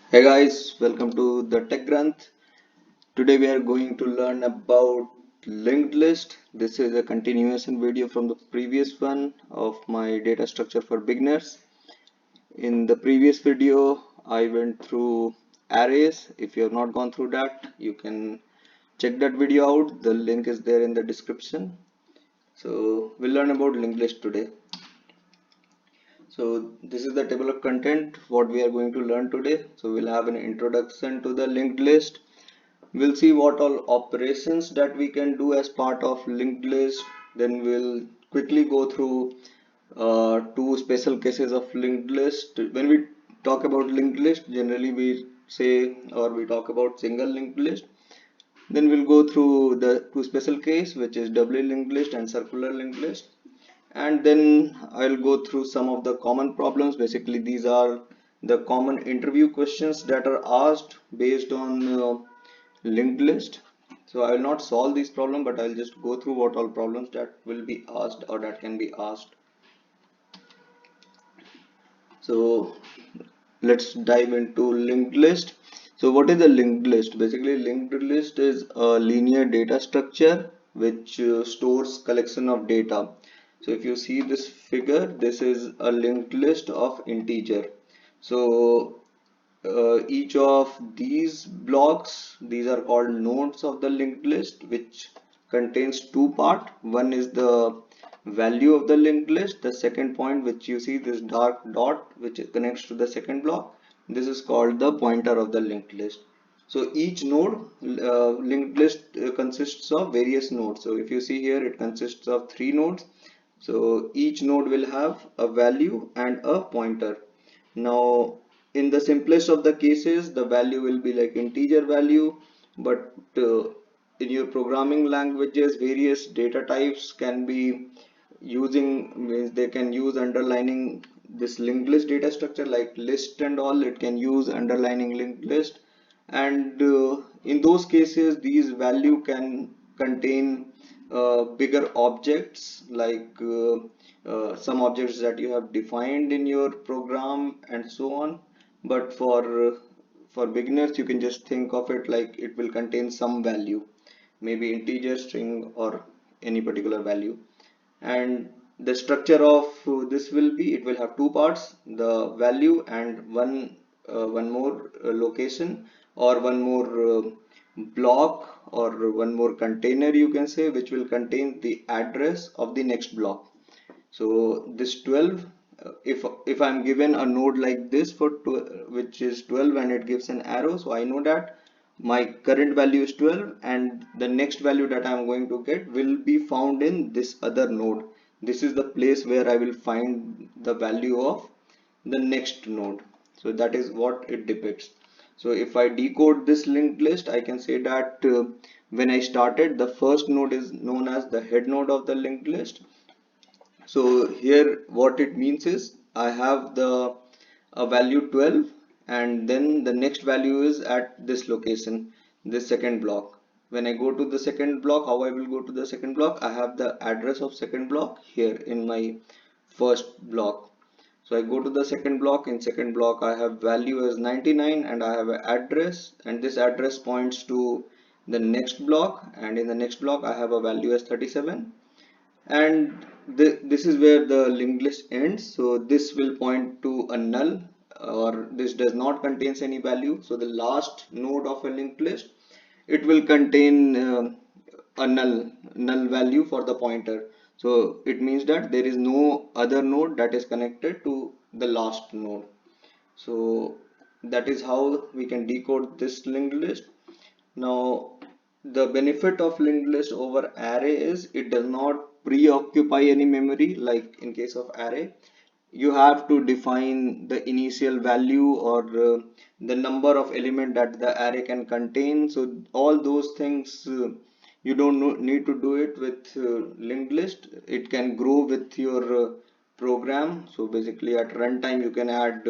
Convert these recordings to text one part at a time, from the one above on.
Hey guys, welcome to the Tech Granth. Today we are going to learn about linked list. This is a continuation video from the previous one of my data structure for beginners. In the previous video, I went through arrays. If you have not gone through that, you can check that video out. The link is there in the description. So we'll learn about linked list today. So this is the table of content, what we are going to learn today. So we'll have an introduction to the linked list. We'll see what all operations that we can do as part of linked list. Then we'll quickly go through two special cases of linked list. When we talk about linked list, generally we say or we talk about single linked list. Then we'll go through the two special case, which is doubly linked list and circular linked list. And then I'll go through some of the common problems. Basically, these are the common interview questions that are asked based on linked list. So I will not solve this problem, but I'll just go through what all problems that will be asked or that can be asked. So let's dive into linked list. So what is a linked list? Basically, linked list is a linear data structure which stores collection of data. So if you see this figure, this is a linked list of integer. So each of these blocks, these are called nodes of the linked list, which contains two part. One is the value of the linked list. The second point, which you see this dark dot, which connects to the second block, this is called the pointer of the linked list. So each node linked list consists of various nodes. So if you see here, it consists of three nodes. So each node will have a value and a pointer. Now, in the simplest of the cases, the value will be like integer value, but in your programming languages, various data types can be using, means they can use underlining this linked list data structure like list and all. It can use underlining linked list, and in those cases, these value can contain bigger objects like some objects that you have defined in your program and so on. But for beginners, you can just think of it like it will contain some value, maybe integer, string, or any particular value. And the structure of this will be, it will have two parts, the value and one more location, or one more block, or one more container, you can say, which will contain the address of the next block. So this 12, if I'm given a node like this for which is 12 and it gives an arrow, so I know that my current value is 12 and the next value that I'm going to get will be found in this other node. This is the place where I will find the value of the next node. So that is what it depicts. So if I decode this linked list, I can say that when I started, the first node is known as the head node of the linked list. So here what it means is I have the a value 12, and then the next value is at this location, this second block. When I go to the second block, how I will go to the second block? I have the address of second block here in my first block. So I go to the second block. In second block I have value as 99 and I have an address, and this address points to the next block, and in the next block I have a value as 37, and this is where the linked list ends. So this will point to a null, or this does not contains any value. So the last node of a linked list, it will contain a null value for the pointer. So it means that there is no other node that is connected to the last node. So that is how we can decode this linked list. Now, the benefit of linked list over array is it does not preoccupy any memory like in case of array. You have to define the initial value, or the number of element that the array can contain. So all those things you don't need to do it with linked list. It can grow with your program. So basically at runtime you can add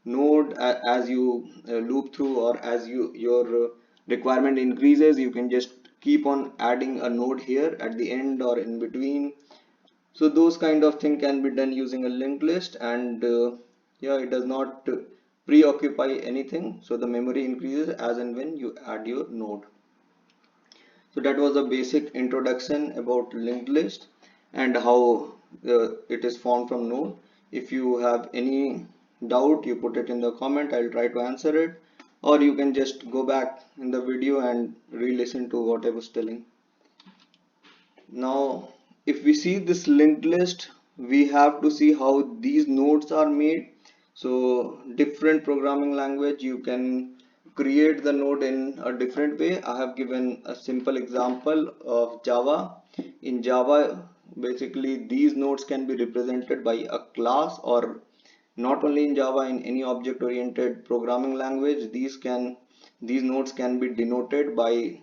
node as you loop through, or as your requirement increases, you can just keep on adding a node here at the end or in between. So those kind of thing can be done using a linked list. And yeah, it does not preoccupy anything, so the memory increases as and when you add your node. So that was a basic introduction about linked list and how it is formed from node. If you have any doubt, you put it in the comment, I'll try to answer it, or you can just go back in the video and re-listen to what I was telling. Now if we see this linked list, we have to see how these nodes are made. So different programming language, you can create the node in a different way. I have given a simple example of Java. In Java, basically these nodes can be represented by a class, or not only in Java, in any object oriented programming language, these nodes can be denoted by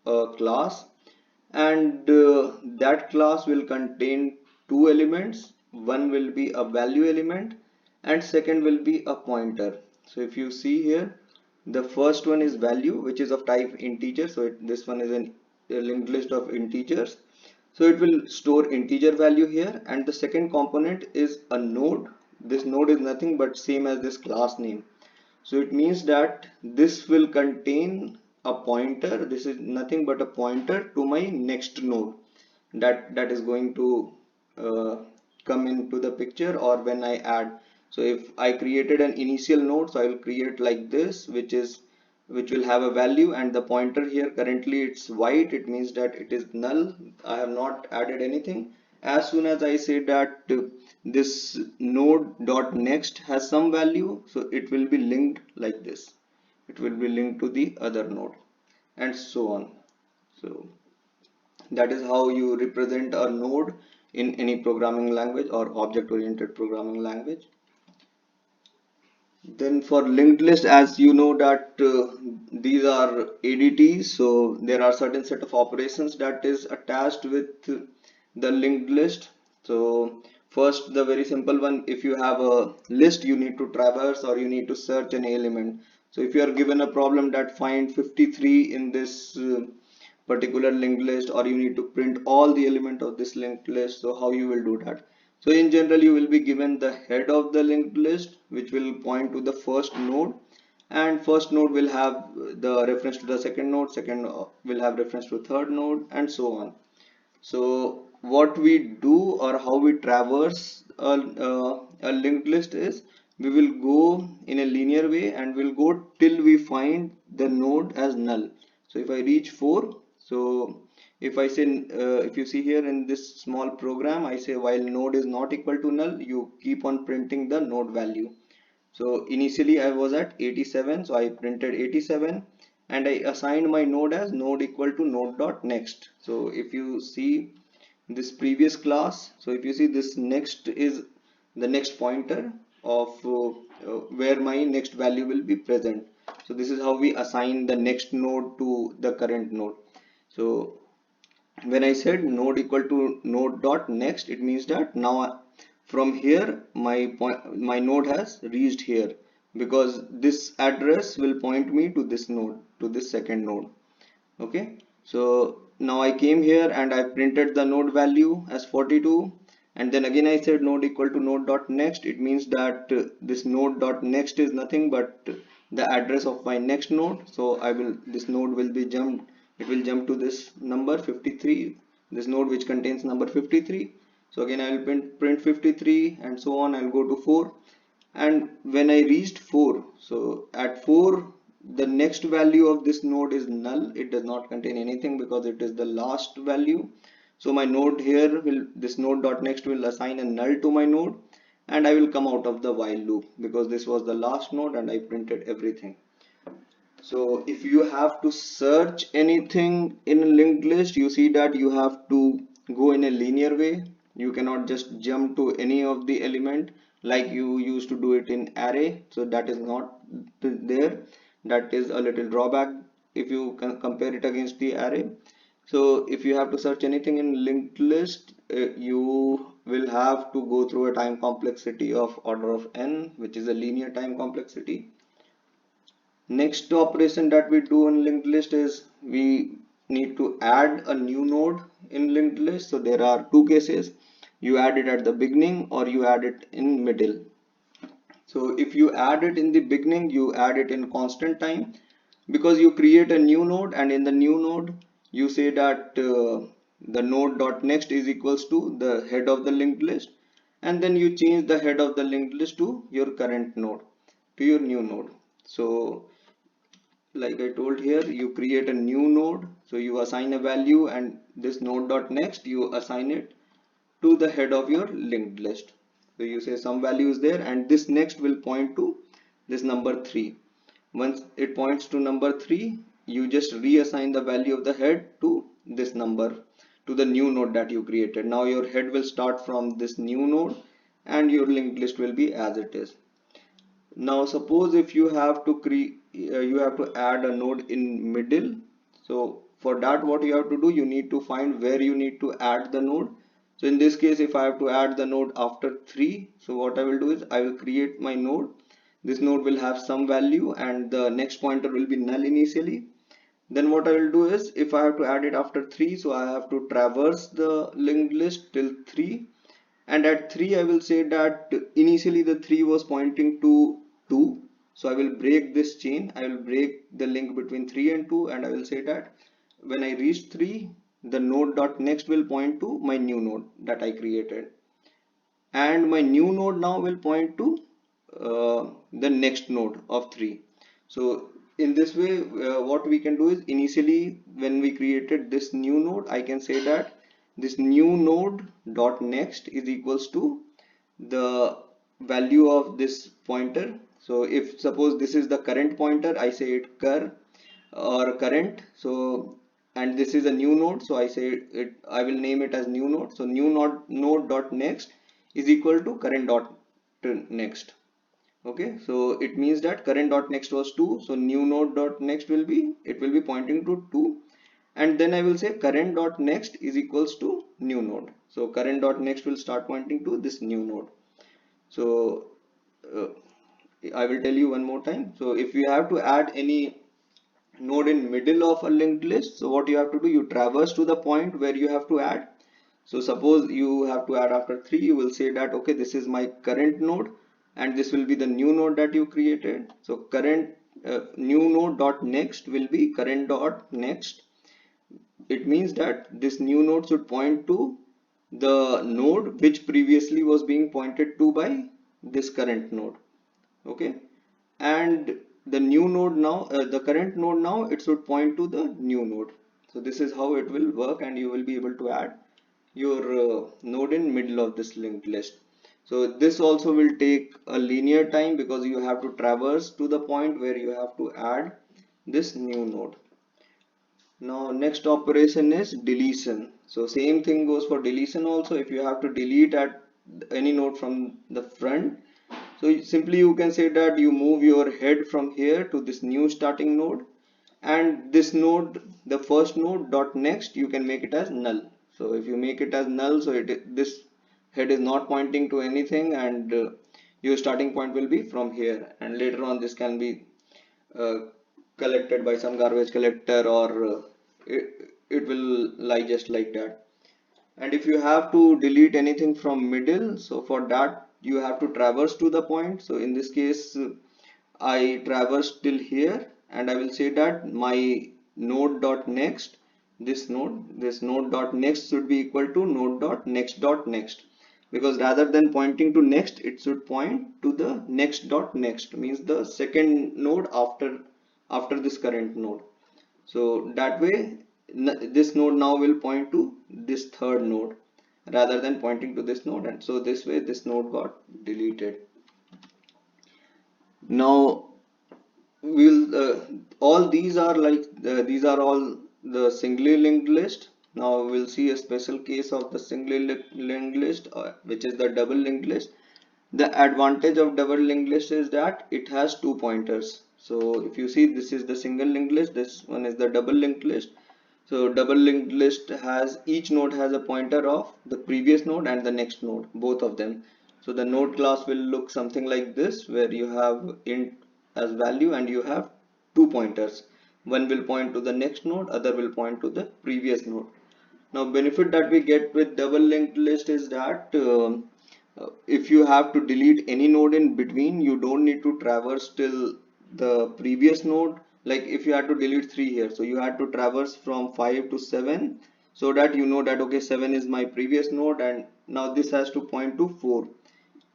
a class, and that class will contain two elements. One will be a value element and second will be a pointer. So if you see here, the first one is value, which is of type integer. So this one is a linked list of integers, so it will store integer value here. And the second component is a node. This node is nothing but same as this class name. So it means that this will contain a pointer. This is nothing but a pointer to my next node that is going to uh, come into the picture, or when I add. So if I created an initial node, so I will create like this, which will have a value, and the pointer here currently it's white, it means that it is null. I have not added anything. As soon as I say that this node dot next has some value, so it will be linked like this, it will be linked to the other node, and so on. So that is how you represent a node in any programming language or object oriented programming language. Then for linked list, as you know that these are ADTs, so there are certain set of operations that is attached with the linked list. So first, the very simple one, if you have a list, you need to traverse or you need to search an element. So if you are given a problem that find 53 in this particular linked list, or you need to print all the element of this linked list, so how you will do that? So in general, you will be given the head of the linked list, which will point to the first node, and first node will have the reference to the second node, second will have reference to third node, and so on. So what we do, or how we traverse a linked list, is we will go in a linear way and we'll go till we find the node as null. So if I reach 4, so if I say if you see here in this small program, I say while node is not equal to null, you keep on printing the node value. So initially I was at 87, so I printed 87, and I assigned my node as node equal to node dot next. So if you see this previous class, so if you see this next is the next pointer of where my next value will be present. So this is how we assign the next node to the current node. So when I said node equal to node dot next, it means that now from here my node has reached here, because this address will point me to this node, to this second node. Okay, so now I came here and I printed the node value as 42, and then again I said node equal to node dot next. It means that this node dot next is nothing but the address of my next node. So this node will be jumped, it will jump to this number 53, this node which contains number 53. So again I will print 53, and so on. I'll go to 4, and when I reached 4, so at 4 the next value of this node is null. It does not contain anything because it is the last value. So my node here will, this node dot next will assign a null to my node, and I will come out of the while loop because this was the last node and I printed everything. So if you have to search anything in a linked list, you see that you have to go in a linear way. You cannot just jump to any of the element like you used to do it in array. So that is not there. That is a little drawback if you can compare it against the array. So if you have to search anything in linked list, you will have to go through a time complexity of order of n, which is a linear time complexity. Next operation that we do in linked list is we need to add a new node in linked list. So there are two cases: you add it at the beginning or you add it in middle. So if you add it in the beginning, you add it in constant time, because you create a new node, and in the new node you say that the node dot next is equals to the head of the linked list, and then you change the head of the linked list to your current node, to your new node. So like I told here, you create a new node, so you assign a value, and this node dot next you assign it to the head of your linked list. So you say some value is there, and this next will point to this number 3. Once it points to number 3, you just reassign the value of the head to this number, to the new node that you created. Now your head will start from this new node, and your linked list will be as it is. Now suppose if you have to create, you have to add a node in middle. So for that, what you have to do, you need to find where you need to add the node. So in this case, if I have to add the node after 3, so what I will do is I will create my node. This node will have some value, and the next pointer will be null initially. Then what I will do is, if I have to add it after 3, so I have to traverse the linked list till 3, and at 3 I will say that initially the 3 was pointing to 2, so I will break this chain. I will break the link between 3 and 2, and I will say that when I reach 3, the node dot next will point to my new node that I created, and my new node now will point to the next node of 3. So in this way, what we can do is, initially when we created this new node, I can say that this new node dot next is equals to the value of this pointer. So if suppose this is the current pointer, I say it cur or current. So and this is a new node, so I say it, I will name it as new node. So new node dot next is equal to current dot next. Okay, so it means that current dot next was 2, so new node dot next will be, it will be pointing to 2, and then I will say current dot next is equals to new node. So current dot next will start pointing to this new node. So uh, I will tell you one more time. So if you have to add any node in middle of a linked list, so what you have to do, you traverse to the point where you have to add. So suppose you have to add after 3, you will say that okay, this is my current node, and this will be the new node that you created. So current new node dot next will be current dot next. It means that this new node should point to the node which previously was being pointed to by this current node. Okay, and the new node now, the current node now, it should point to the new node. So this is how it will work, and you will be able to add your node in middle of this linked list. So this also will take a linear time, because you have to traverse to the point where you have to add this new node. Now next operation is deletion. So same thing goes for deletion also. If you have to delete at any node from the front, so simply you can say that you move your head from here to this new starting node, and this node, the first node dot next, you can make it as null. So if you make it as null, so this head is not pointing to anything, and your starting point will be from here, and later on this can be uh, collected by some garbage collector, or it will lie just like that. And if you have to delete anything from middle, so for that you have to traverse to the point. So in this case, I traverse till here, and I will say that my node dot next, this node dot next should be equal to node dot next, because rather than pointing to next, it should point to the next dot next, means the second node after this current node. So that way this node now will point to this third node rather than pointing to this node, and so this way this node got deleted. Now we'll all these are like these are all the singly linked list. Now we'll see a special case of the singly linked list, which is the double linked list. The advantage of double linked list is that it has two pointers. So if you see, this is the single linked list, this one is the double linked list. So double linked list has, each node has a pointer of the previous node and the next node, both of them. So the node class will look something like this, where you have int as value and you have two pointers. One will point to the next node, other will point to the previous node. Now benefit that we get with double linked list is that if you have to delete any node in between, you don't need to traverse till the previous node. Like if you had to delete 3 here, so you had to traverse from 5 to 7, so that you know that okay, 7 is my previous node and now this has to point to 4.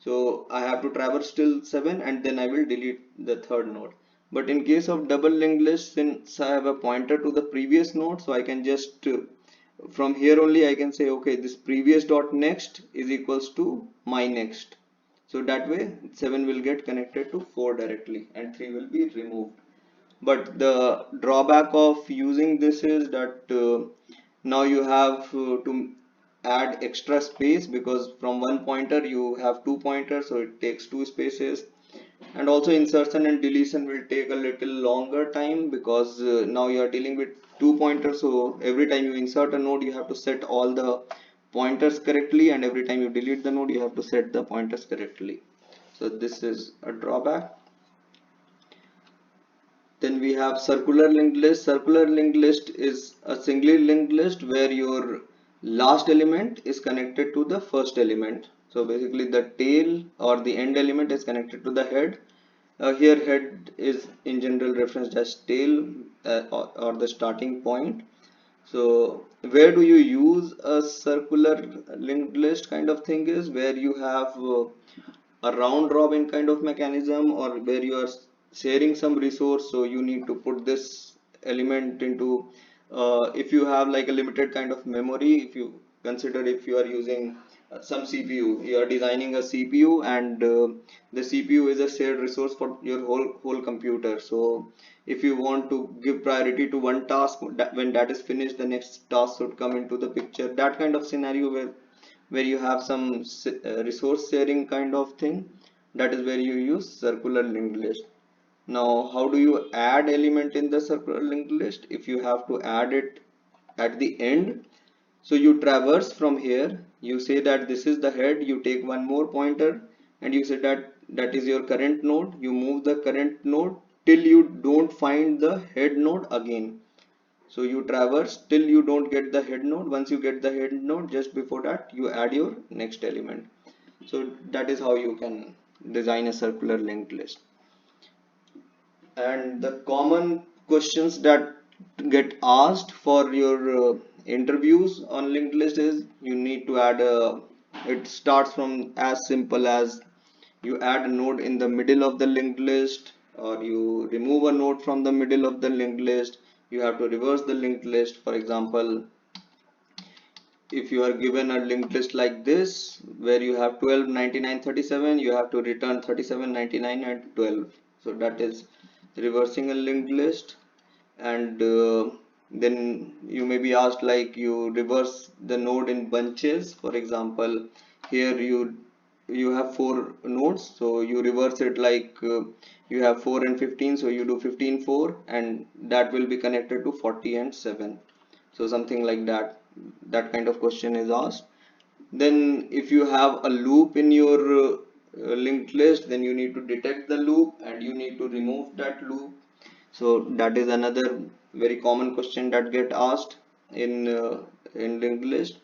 So I have to traverse till 7 and then I will delete the third node. But in case of double linked list, since I have a pointer to the previous node, so I can just from here only I can say okay, this previous dot next is equals to my next. So that way 7 will get connected to 4 directly and 3 will be removed. But the drawback of using this is that now you have to add extra space, because from one pointer you have two pointers, so it takes two spaces. And also insertion and deletion will take a little longer time, because now you are dealing with two pointers, so every time you insert a node you have to set all the pointers correctly, and every time you delete the node you have to set the pointers correctly. So this is a drawback. Then we have circular linked list. Circular linked list is a singly linked list where your last element is connected to the first element. So basically the tail or the end element is connected to the head. Here head is in general referenced as tail, or the starting point. So where do you use a circular linked list kind of thing is where you have a round robin kind of mechanism, or where you are sharing some resource, so you need to put this element into if you have like a limited kind of memory. If you consider, if you are using some CPU, you are designing a CPU, and the CPU is a shared resource for your whole computer. So if you want to give priority to one task, that when that is finished the next task should come into the picture. That kind of scenario where you have some resource sharing kind of thing, that is where you use circular linked list. Now how do you add element in the circular linked list? If you have to add it at the end, so you traverse from here, you say that this is the head, you take one more pointer and you say that that is your current node, you move the current node till you don't find the head node again. So you traverse till you don't get the head node. Once you get the head node, just before that you add your next element. So that is how you can design a circular linked list. And the common questions that get asked for your interviews on linked list is, you need to add a, it starts from as simple as you add a node in the middle of the linked list, or you remove a node from the middle of the linked list. You have to reverse the linked list. For example, if you are given a linked list like this where you have 12, 99, 37, you have to return 37, 99 and 12. So that is reversing a linked list. And then you may be asked, like, you reverse the node in bunches. For example, here you have four nodes, so you reverse it like you have 4 and 15, so you do 15 4, and that will be connected to 40 and 7. So something like that, that kind of question is asked. Then if you have a loop in your linked list, then you need to detect the loop and you need to remove that loop. So that is another very common question that get asked in linked list.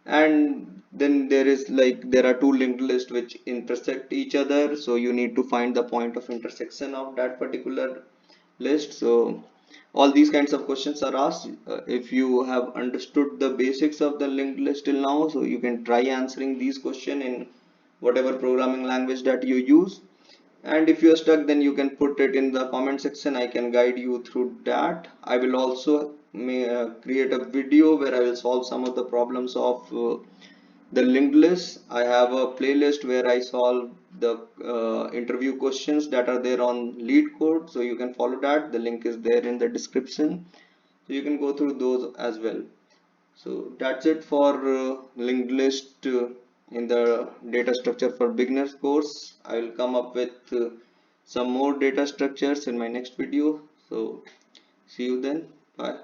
And then there is, like, there are two linked lists which intersect each other, so you need to find the point of intersection of that particular list. So all these kinds of questions are asked. If you have understood the basics of the linked list till now, so you can try answering these questions in whatever programming language that you use. And if you are stuck, then you can put it in the comment section. I can guide you through that. I will also create a video where I will solve some of the problems of the linked list. I have a playlist where I solve the interview questions that are there on LeetCode, so you can follow that. The link is there in the description, so you can go through those as well. So that's it for linked list in the data structure for beginners course. I will come up with some more data structures in my next video. So see you then. Bye.